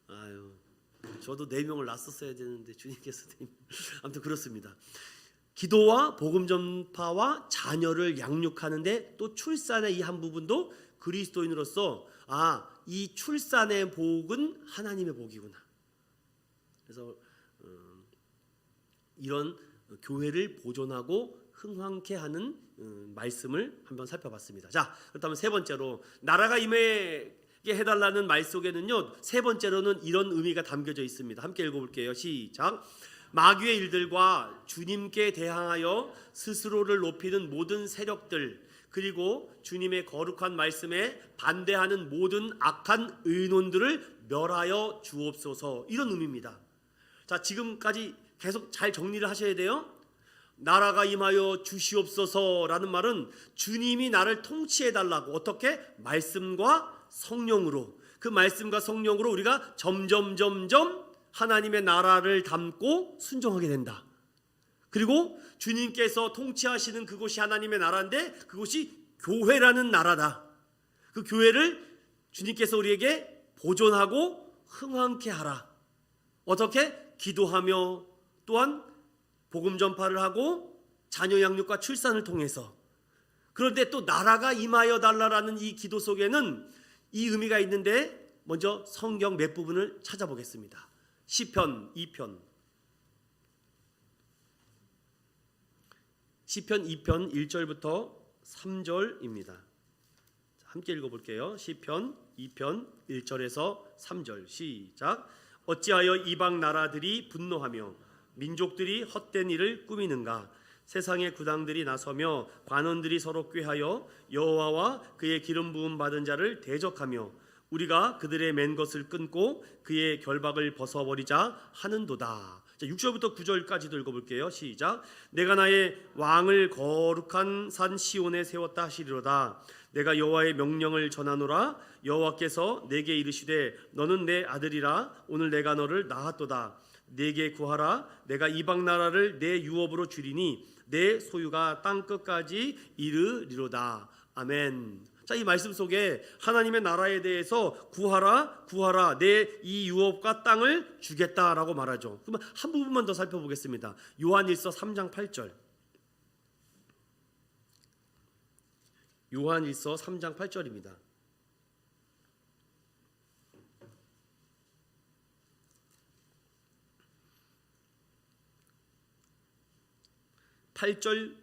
아유, 저도 4명을 낳았었어야 되는데 주님께서 아무튼 그렇습니다. 기도와 복음 전파와 자녀를 양육하는데 또 출산의 이 한 부분도 그리스도인으로서 이 출산의 복은 하나님의 복이구나. 그래서 이런 교회를 보존하고 흥황케 하는 말씀을 한번 살펴봤습니다. 자, 그렇다면 세 번째로 나라가 임하게 해달라는 말 속에는요, 세 번째로는 이런 의미가 담겨져 있습니다. 함께 읽어볼게요. 시작. 마귀의 일들과 주님께 대항하여 스스로를 높이는 모든 세력들, 그리고 주님의 거룩한 말씀에 반대하는 모든 악한 의논들을 멸하여 주옵소서. 이런 의미입니다. 자, 지금까지 계속 잘 정리를 하셔야 돼요. 나라가 임하여 주시옵소서라는 말은 주님이 나를 통치해달라고, 어떻게? 말씀과 성령으로. 그 말씀과 성령으로 우리가 점점 하나님의 나라를 담고 순종하게 된다. 그리고 주님께서 통치하시는 그곳이 하나님의 나라인데 그곳이 교회라는 나라다. 그 교회를 주님께서 우리에게 보존하고 흥왕케 하라. 어떻게? 기도하며, 또한 복음 전파를 하고 자녀 양육과 출산을 통해서. 그런데 또 나라가 임하여 달라라는 이 기도 속에는 이 의미가 있는데, 먼저 성경 몇 부분을 찾아보겠습니다. 시편 2편 1절부터 3절입니다. 함께 읽어볼게요. 시편 2편 1절에서 3절 시작. 어찌하여 이방 나라들이 분노하며 민족들이 헛된 일을 꾸미는가? 세상의 구당들이 나서며 관원들이 서로 꾀하여 여호와와 그의 기름 부음 받은 자를 대적하며 우리가 그들의 맨 것을 끊고 그의 결박을 벗어버리자 하는도다. 자, 6절부터 9절까지도 읽어볼게요. 시작. 내가 나의 왕을 거룩한 산 시온에 세웠다 하시리로다. 내가 여호와의 명령을 전하노라. 여호와께서 내게 이르시되 너는 내 아들이라. 오늘 내가 너를 낳았도다. 내게 구하라. 내가 이방 나라를 내 유업으로 주리니 내 소유가 땅 끝까지 이르리로다. 아멘. 자, 이 말씀 속에 하나님의 나라에 대해서 구하라 내 이 유업과 땅을 주겠다라고 말하죠. 그러면 한 부분만 더 살펴보겠습니다. 요한일서 3장 8절. 요한일서 3장 8절입니다. 8절,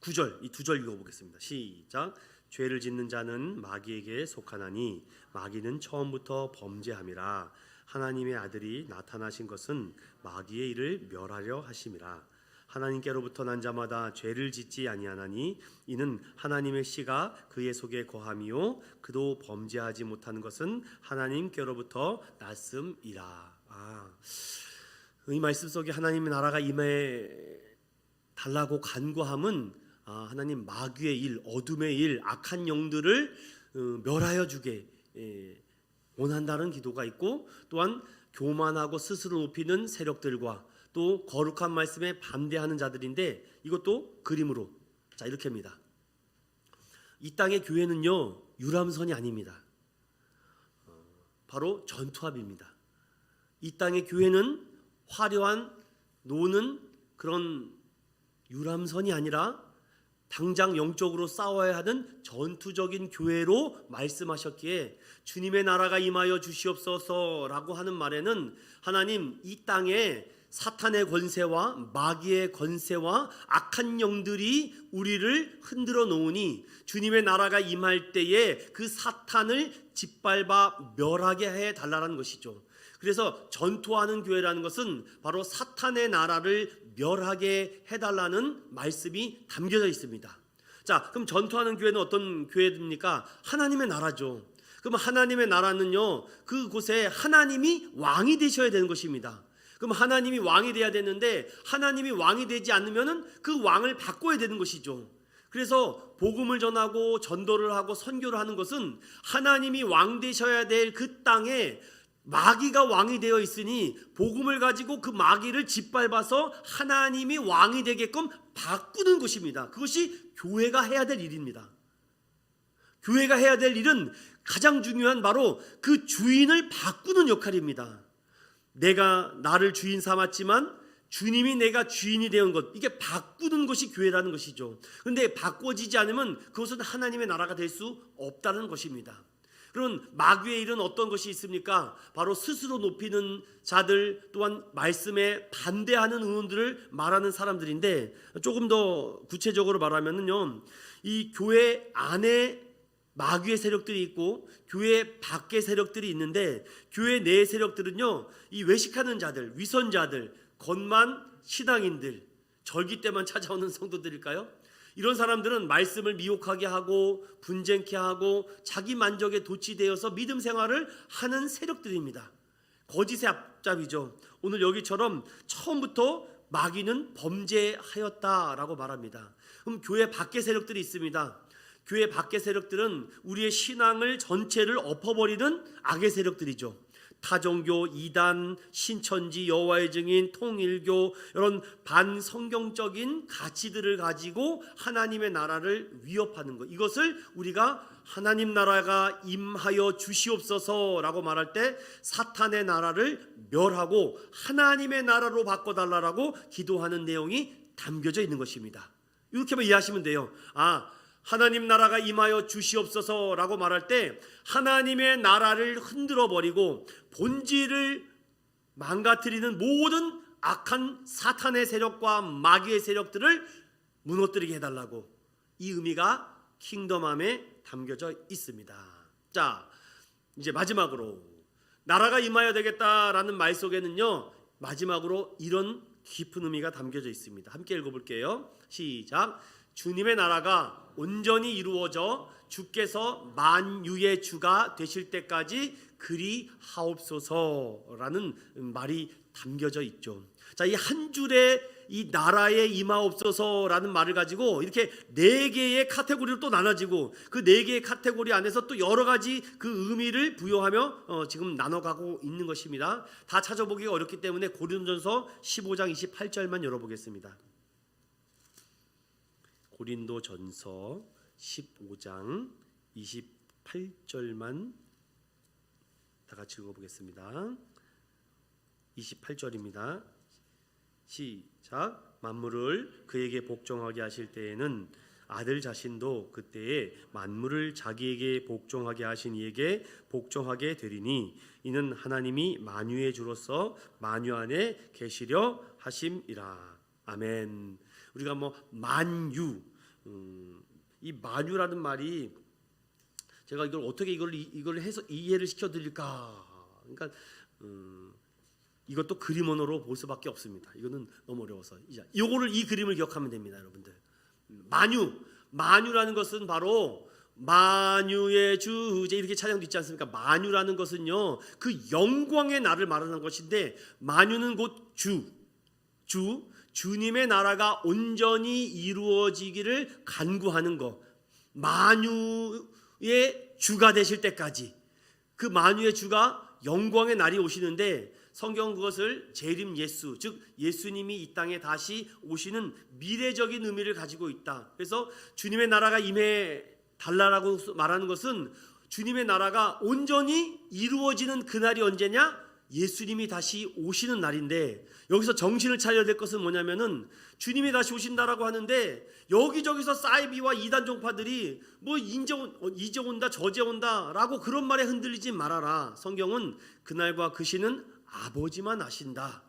9절 이 두 절 읽어보겠습니다. 시작. 죄를 짓는 자는 마귀에게 속하나니 마귀는 처음부터 범죄함이라. 하나님의 아들이 나타나신 것은 마귀의 일을 멸하려 하심이라. 하나님께로부터 난 자마다 죄를 짓지 아니하나니 이는 하나님의 씨가 그의 속에 거함이요 그도 범죄하지 못하는 것은 하나님께로부터 났음이라. 이 말씀 속에 하나님의 나라가 임해 달라고 간구함은 하나님 마귀의 일, 어둠의 일, 악한 영들을 멸하여 주게 원한다는 기도가 있고, 또한 교만하고 스스로 높이는 세력들과 또 거룩한 말씀에 반대하는 자들인데, 이것도 그림으로 이렇게 합니다. 이 땅의 교회는요 유람선이 아닙니다. 바로 전투합입니다. 이 땅의 교회는 화려한 노는 그런 유람선이 아니라 당장 영적으로 싸워야 하는 전투적인 교회로 말씀하셨기에 주님의 나라가 임하여 주시옵소서라고 하는 말에는 하나님 이 땅에 사탄의 권세와 마귀의 권세와 악한 영들이 우리를 흔들어 놓으니 주님의 나라가 임할 때에 그 사탄을 짓밟아 멸하게 해 달라는 것이죠. 그래서 전투하는 교회라는 것은 바로 사탄의 나라를 멸하게 해달라는 말씀이 담겨져 있습니다. 자, 그럼 전투하는 교회는 어떤 교회입니까? 하나님의 나라죠. 그럼 하나님의 나라는요 그곳에 하나님이 왕이 되셔야 되는 것입니다. 그럼 하나님이 왕이 돼야 되는데 하나님이 왕이 되지 않으면은 그 왕을 바꿔야 되는 것이죠. 그래서 복음을 전하고 전도를 하고 선교를 하는 것은 하나님이 왕 되셔야 될 그 땅에 마귀가 왕이 되어 있으니 복음을 가지고 그 마귀를 짓밟아서 하나님이 왕이 되게끔 바꾸는 것입니다. 그것이 교회가 해야 될 일입니다. 교회가 해야 될 일은 가장 중요한 바로 그 주인을 바꾸는 역할입니다. 내가 나를 주인 삼았지만 주님이 내가 주인이 되는 것, 이게 바꾸는 것이 교회라는 것이죠. 그런데 바꿔지지 않으면 그것은 하나님의 나라가 될 수 없다는 것입니다. 그런 마귀의 일은 어떤 것이 있습니까? 바로 스스로 높이는 자들, 또한 말씀에 반대하는 의원들을 말하는 사람들인데, 조금 더 구체적으로 말하면요, 이 교회 안에 마귀의 세력들이 있고 교회 밖의 세력들이 있는데, 교회 내의 세력들은요 이 외식하는 자들, 위선자들, 겉만 신앙인들, 절기 때만 찾아오는 성도들일까요? 이런 사람들은 말씀을 미혹하게 하고 분쟁케 하고 자기 만족에 도취되어서 믿음 생활을 하는 세력들입니다. 거짓의 앞잡이죠. 오늘 여기처럼 처음부터 마귀는 범죄하였다라고 말합니다. 그럼 교회 밖의 세력들이 있습니다. 교회 밖의 세력들은 우리의 신앙을 전체를 엎어버리는 악의 세력들이죠. 타종교, 이단, 신천지, 여호와의 증인, 통일교, 이런 반성경적인 가치들을 가지고 하나님의 나라를 위협하는 것, 이것을 우리가 하나님 나라가 임하여 주시옵소서라고 말할 때 사탄의 나라를 멸하고 하나님의 나라로 바꿔달라고 기도하는 내용이 담겨져 있는 것입니다. 이렇게만 이해하시면 돼요. 하나님 나라가 임하여 주시옵소서라고 말할 때 하나님의 나라를 흔들어 버리고 본질을 망가뜨리는 모든 악한 사탄의 세력과 마귀의 세력들을 무너뜨리게 해달라고, 이 의미가 킹덤함에 담겨져 있습니다. 자, 이제 마지막으로 나라가 임하여 되겠다라는 말 속에는요 마지막으로 이런 깊은 의미가 담겨져 있습니다. 함께 읽어볼게요. 시작. 주님의 나라가 온전히 이루어져 주께서 만유의 주가 되실 때까지 그리 하옵소서라는 말이 담겨져 있죠. 자, 이 한 줄에 이 나라에 임하옵소서라는 말을 가지고 이렇게 네 개의 카테고리로 또 나눠지고, 그 네 개의 카테고리 안에서 또 여러 가지 그 의미를 부여하며 지금 나눠가고 있는 것입니다. 다 찾아보기가 어렵기 때문에 고린도전서 15장 28절만 열어보겠습니다. 고린도전서 15장 28절만 다 같이 읽어보겠습니다. 28절입니다. 시작. 만물을 그에게 복종하게 하실 때에는 아들 자신도 그때에 만물을 자기에게 복종하게 하신 이에게 복종하게 되리니 이는 하나님이 만유의 주로서 만유 안에 계시려 하심이라. 아멘. 우리가 만유, 이 만유라는 말이 제가 이걸 어떻게 이걸 해서 이해를 시켜드릴까? 그러니까 이것도 그림 언어로 볼 수밖에 없습니다. 이거는 너무 어려워서 이 그림을 기억하면 됩니다, 여러분들. 만유라는 것은 바로 만유의 주제 이렇게 찬양도 있지 않습니까? 만유라는 것은요, 그 영광의 나를 말하는 것인데, 만유는 곧 주님의 나라가 온전히 이루어지기를 간구하는 것. 만유의 주가 되실 때까지, 그 만유의 주가 영광의 날이 오시는데, 성경은 그것을 재림 예수, 즉 예수님이 이 땅에 다시 오시는 미래적인 의미를 가지고 있다. 그래서 주님의 나라가 임해 달라라고 말하는 것은 주님의 나라가 온전히 이루어지는 그날이 언제냐? 예수님이 다시 오시는 날인데, 여기서 정신을 차려야 될 것은 뭐냐면은 주님이 다시 오신다라고 하는데 여기저기서 사이비와 이단 종파들이 이제 온다 저제 온다라고 그런 말에 흔들리지 말아라. 성경은 그날과 그 시는 아버지만 아신다.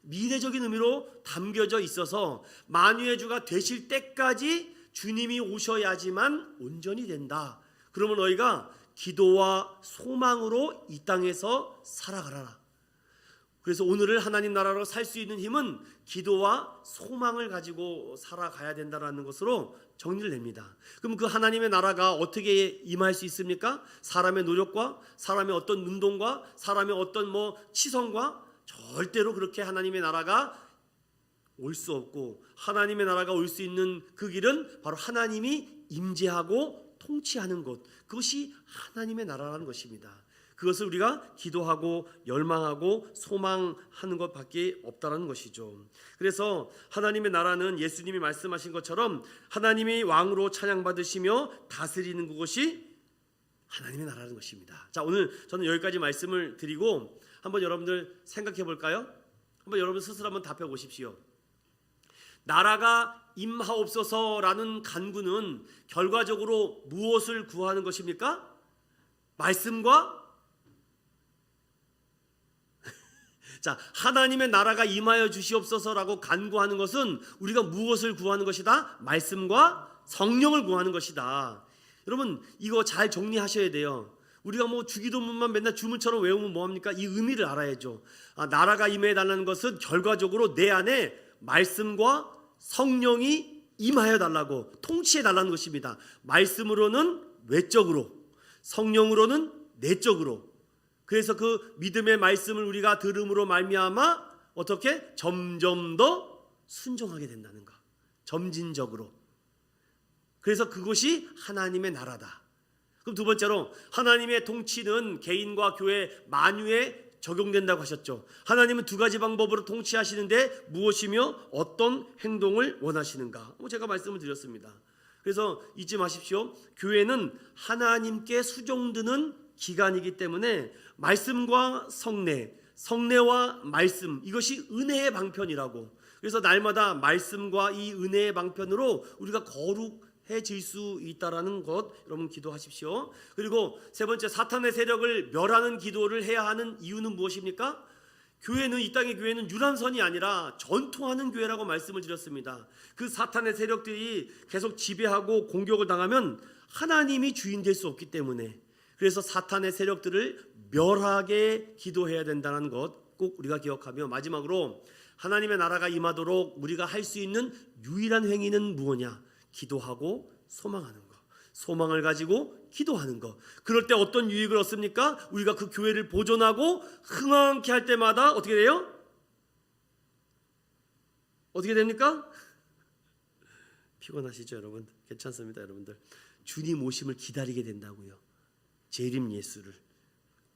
미래적인 의미로 담겨져 있어서 만유의 주가 되실 때까지 주님이 오셔야지만 온전히 된다. 그러면 너희가 기도와 소망으로 이 땅에서 살아가라. 그래서 오늘을 하나님 나라로 살 수 있는 힘은 기도와 소망을 가지고 살아가야 된다는 것으로 정리를 냅니다. 그럼 그 하나님의 나라가 어떻게 임할 수 있습니까? 사람의 노력과 사람의 어떤 운동과 사람의 어떤 치성과 절대로 그렇게 하나님의 나라가 올 수 없고, 하나님의 나라가 올 수 있는 그 길은 바로 하나님이 임재하고 통치하는 것, 그것이 하나님의 나라라는 것입니다. 그것을 우리가 기도하고 열망하고 소망하는 것밖에 없다는 것이죠. 그래서 하나님의 나라는 예수님이 말씀하신 것처럼 하나님이 왕으로 찬양받으시며 다스리는 그것이 하나님의 나라는 것입니다. 자, 오늘 저는 여기까지 말씀을 드리고 한번 여러분들 생각해 볼까요? 한번 여러분 스스로 한번 답해 보십시오. 나라가 임하옵소서라는 간구는 결과적으로 무엇을 구하는 것입니까? 말씀과 자, 하나님의 나라가 임하여 주시옵소서라고 간구하는 것은 우리가 무엇을 구하는 것이다? 말씀과 성령을 구하는 것이다. 여러분, 이거 잘 정리하셔야 돼요. 우리가 주기도문만 맨날 주문처럼 외우면 뭐합니까? 이 의미를 알아야죠. 나라가 임해 달라는 것은 결과적으로 내 안에 말씀과 성령이 임하여 달라고, 통치해 달라는 것입니다. 말씀으로는 외적으로, 성령으로는 내적으로. 그래서 그 믿음의 말씀을 우리가 들음으로 말미암아 어떻게 점점 더 순종하게 된다는 것, 점진적으로. 그래서 그것이 하나님의 나라다. 그럼 두 번째로, 하나님의 통치는 개인과 교회 만유에 적용된다고 하셨죠. 하나님은 두 가지 방법으로 통치하시는데 무엇이며 어떤 행동을 원하시는가? 제가 말씀을 드렸습니다. 그래서 잊지 마십시오. 교회는 하나님께 수종드는 기관이기 때문에 말씀과 성례와 말씀, 이것이 은혜의 방편이라고. 그래서 날마다 말씀과 이 은혜의 방편으로 우리가 거룩해질 수 있다라는 것, 여러분 기도하십시오. 그리고 세 번째, 사탄의 세력을 멸하는 기도를 해야 하는 이유는 무엇입니까? 교회는, 이 땅의 교회는 유람선이 아니라 전투하는 교회라고 말씀을 드렸습니다. 그 사탄의 세력들이 계속 지배하고 공격을 당하면 하나님이 주인 될 수 없기 때문에, 그래서 사탄의 세력들을 멸하게 기도해야 된다는 것 꼭 우리가 기억하며, 마지막으로 하나님의 나라가 임하도록 우리가 할 수 있는 유일한 행위는 무엇이냐? 기도하고 소망하는 것, 소망을 가지고 기도하는 것. 그럴 때 어떤 유익을 얻습니까? 우리가 그 교회를 보존하고 흥왕케 할 때마다 어떻게 돼요? 어떻게 됩니까? 피곤하시죠 여러분? 괜찮습니다 여러분들. 주님 오심을 기다리게 된다고요. 재림 예수를,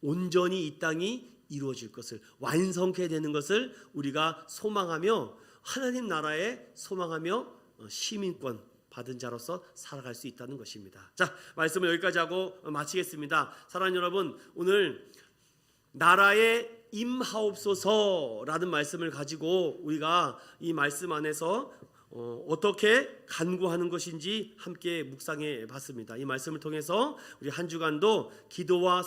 온전히 이 땅이 이루어질 것을, 완성케 되는 것을 우리가 소망하며 하나님 나라에 소망하며 시민권 받은 자로서 살아갈 수 있다는 것입니다. 자, 말씀을 여기까지 하고 마치겠습니다. 사랑하는 여러분, 오늘 나라에 임하옵소서라는 말씀을 가지고 우리가 이 말씀 안에서 어떻게 간구하는 것인지 함께 묵상해 봤습니다. 이 말씀을 통해서 우리 한 주간도 기도와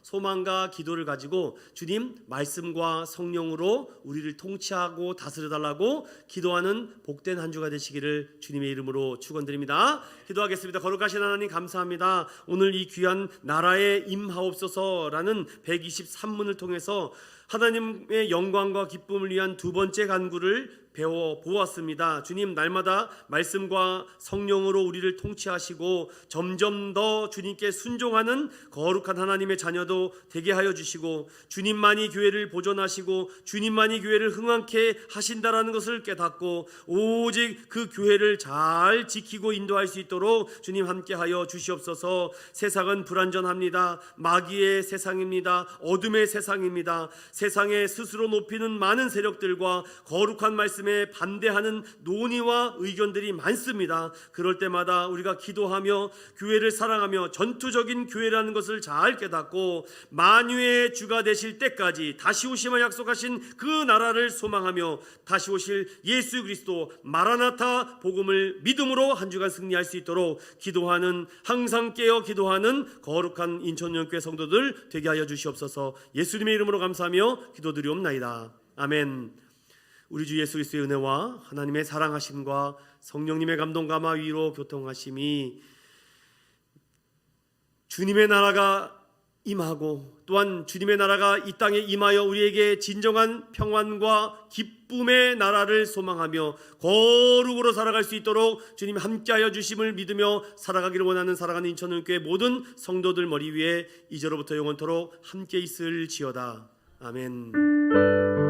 소망과 기도를 가지고 주님 말씀과 성령으로 우리를 통치하고 다스려 달라고 기도하는 복된 한 주가 되시기를 주님의 이름으로 축원드립니다. 기도하겠습니다. 거룩하신 하나님 감사합니다. 오늘 이 귀한 나라에 임하옵소서라는 123문을 통해서 하나님의 영광과 기쁨을 위한 두 번째 간구를 배워보았습니다. 주님, 날마다 말씀과 성령으로 우리를 통치하시고 점점 더 주님께 순종하는 거룩한 하나님의 자녀도 되게 하여 주시고, 주님만이 교회를 보존하시고 주님만이 교회를 흥왕케 하신다라는 것을 깨닫고 오직 그 교회를 잘 지키고 인도할 수 있도록 주님 함께하여 주시옵소서. 세상은 불완전합니다. 마귀의 세상입니다. 어둠의 세상입니다. 세상에 스스로 높이는 많은 세력들과 거룩한 말씀에 반대하는 논의와 의견들이 많습니다. 그럴 때마다 우리가 기도하며 교회를 사랑하며 전투적인 교회라는 것을 잘 깨닫고 만유의 주가 되실 때까지 다시 오심을 약속하신 그 나라를 소망하며 다시 오실 예수 그리스도 마라나타 복음을 믿음으로 한 주간 승리할 수 있도록 기도하는, 항상 깨어 기도하는 거룩한 인천영교회 성도들 되게 하여 주시옵소서. 예수님의 이름으로 감사하며 기도드리옵나이다. 아멘. 우리 주 예수 그리스도의 은혜와 하나님의 사랑하심과 성령님의 감동감화 위로 교통하심이 주님의 나라가 임하고 또한 주님의 나라가 이 땅에 임하여 우리에게 진정한 평안과 기쁨의 나라를 소망하며 거룩으로 살아갈 수 있도록 주님 함께하여 주심을 믿으며 살아가기를 원하는 사랑하는 인천은교회 모든 성도들 머리 위에 이제로부터 영원토록 함께 있을지어다. 아멘.